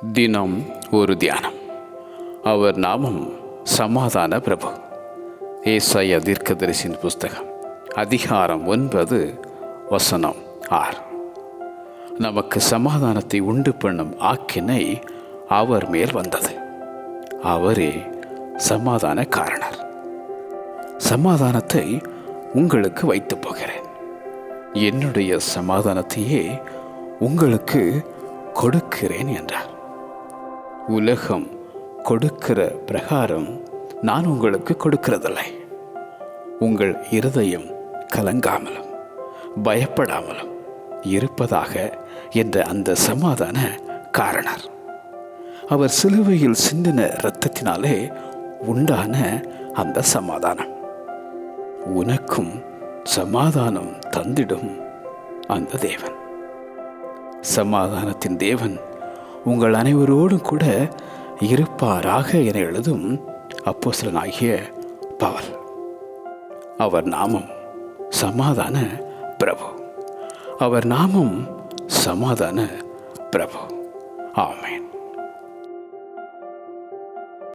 தினம் ஒரு தியானம். அவர் நாமம் சமாதான பிரபு. ஏசாயா தீர்க்கதரிசியின் புஸ்தகம் அதிகாரம் 9 வசனம் 6. நமக்கு சமாதானத்தை உண்டு பண்ணும் ஆக்கினை அவர் மேல் வந்தது. அவரே சமாதான காரணர். சமாதானத்தை உங்களுக்கு வைத்து போகிறேன், என்னுடைய சமாதானத்தையே உங்களுக்கு கொடுக்கிறேன் என்றார். உலகம் கொடுக்கிற பிரகாரம் நான் உங்களுக்கு கொடுக்கிறதில்லை. உங்கள் இருதயம் கலங்காமலும் பயப்படாமலும் இருப்பதாக என்ற அந்த சமாதான காரணர். அவர் சிலுவையில் சிந்தின இரத்தத்தினாலே உண்டான அந்த சமாதானம் உனக்கும் சமாதானம் தந்திடும் அந்த தேவன். சமாதானத்தின் தேவன் உங்கள் அனைவரோடும் கூட இருப்பாராக என எழுதும் அப்போஸ்தலனாகிய பவுல். அவர் நாமம் சமாதான பிரபு. அவர் நாமம் சமாதான பிரபு. ஆமென்.